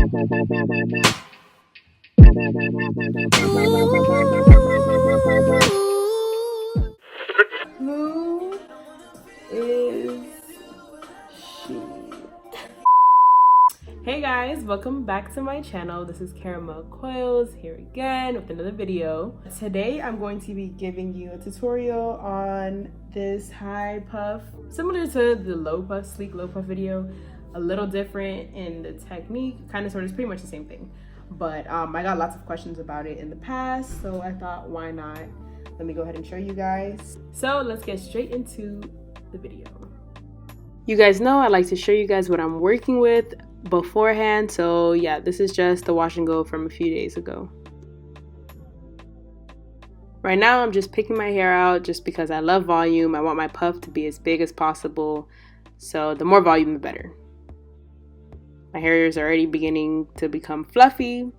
Who is she? Hey guys, welcome back to my channel. This is Caramel Coils here again with another video. Today I'm going to be giving you a tutorial on this high puff, similar to the low puff, sleek low puff video, a little different in the technique, kind of sort of pretty much the same thing. But I got lots of questions about it in the past, so I thought, why not? Let me go ahead and show you guys. So let's get straight into the video. You guys know I like to show you guys what I'm working with beforehand, so yeah, this is just the wash and go from a few days ago. Right now I'm just picking my hair out just because I love volume. I want my puff to be as big as possible, so the more volume the better. My hair is already beginning to become fluffy,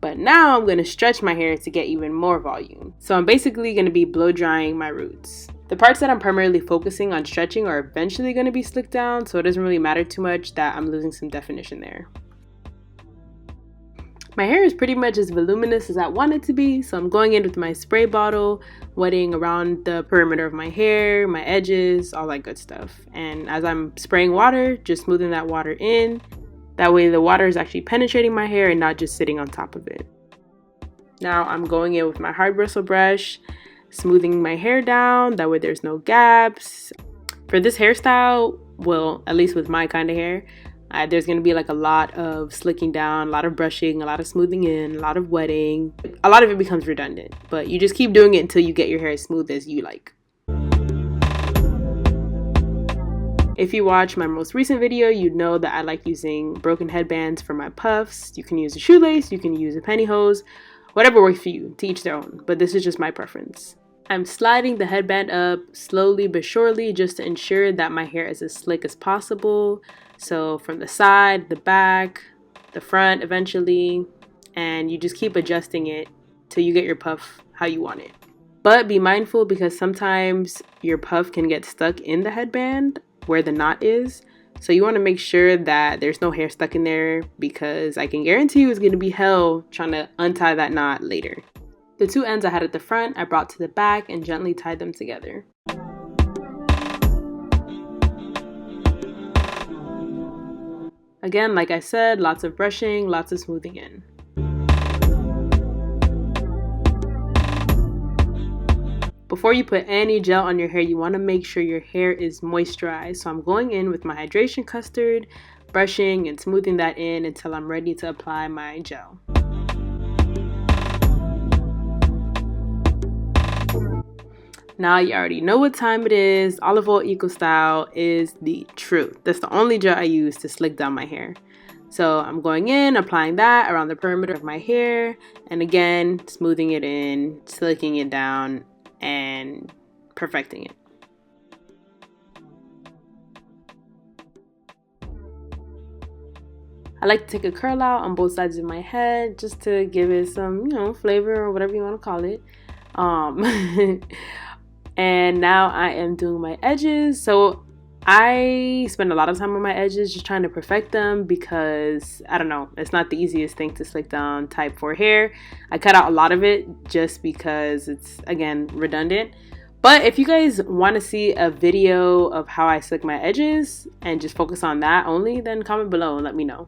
but now I'm going to stretch my hair to get even more volume. So I'm basically going to be blow drying my roots. The parts that I'm primarily focusing on stretching are eventually going to be slicked down, so it doesn't really matter too much that I'm losing some definition there. My hair is pretty much as voluminous as I want it to be, so I'm going in with my spray bottle, wetting around the perimeter of my hair, my edges, all that good stuff. And as I'm spraying water, just smoothing that water in. That way the water is actually penetrating my hair and not just sitting on top of it. Now I'm going in with my hard bristle brush, smoothing my hair down, that way there's no gaps. For this hairstyle, well, at least with my kind of hair, there's going to be like a lot of slicking down, a lot of brushing, a lot of smoothing in, a lot of wetting. A lot of it becomes redundant, but you just keep doing it until you get your hair as smooth as you like. If you watch my most recent video, you'd know that I like using broken headbands for my puffs. You can use a shoelace, you can use a pantyhose, whatever works for you, to each their own, but this is just my preference. I'm sliding the headband up slowly but surely just to ensure that my hair is as slick as possible. So from the side, the back, the front eventually, and you just keep adjusting it till you get your puff how you want it. But be mindful because sometimes your puff can get stuck in the headband where the knot is, so you want to make sure that there's no hair stuck in there, because I can guarantee you it's going to be hell trying to untie that knot later. The two ends I had at the front I brought to the back and gently tied them together. Again, like I said, lots of brushing, lots of smoothing in. Before you put any gel on your hair, you want to make sure your hair is moisturized. So I'm going in with my hydration custard, brushing and smoothing that in until I'm ready to apply my gel. Now you already know what time it is. Olive oil Eco Style is the truth. That's the only gel I use to slick down my hair. So I'm going in, applying that around the perimeter of my hair, and again, smoothing it in, slicking it down, and perfecting it. I like to take a curl out on both sides of my head just to give it some, flavor or whatever you want to call it. And now I am doing my edges. So I spend a lot of time on my edges just trying to perfect them because, I don't know, it's not the easiest thing to slick down type 4 hair. I cut out a lot of it just because it's, again, redundant. But if you guys want to see a video of how I slick my edges and just focus on that only, then comment below and let me know.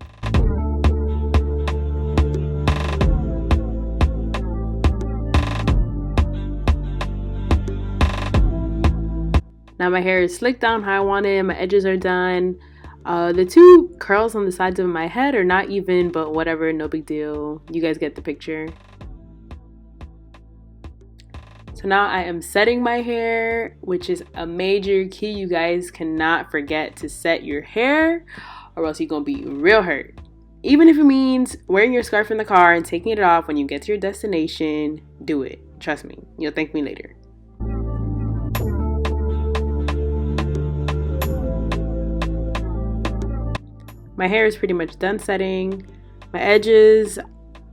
Now my hair is slicked down how I want it, my edges are done. The two curls on the sides of my head are not even, but whatever, no big deal. You guys get the picture. So now I am setting my hair, which is a major key. You guys cannot forget to set your hair or else you're gonna be real hurt. Even if it means wearing your scarf in the car and taking it off when you get to your destination, do it. Trust me, you'll thank me later. My hair is pretty much done setting. My edges,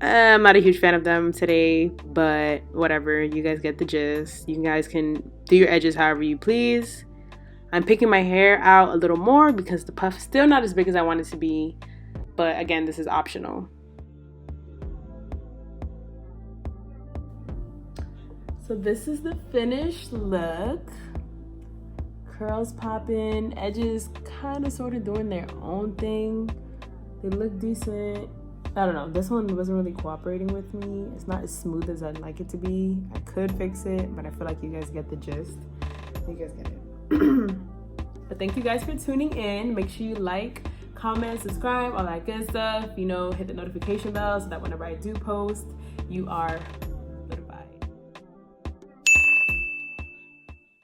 I'm not a huge fan of them today, but whatever, you guys get the gist. You guys can do your edges however you please. I'm picking my hair out a little more because the puff is still not as big as I want it to be, but again, this is optional. So this is the finished look. Curls popping, edges kind of sort of doing their own thing. They look decent. I don't know, this one wasn't really cooperating with me. It's not as smooth as I'd like it to be. I could fix it, but I feel like you guys get the gist. You guys get it. But thank you guys for tuning in. Make sure you like, comment, subscribe, all that good stuff. You know, hit the notification bell so that whenever I do post, you are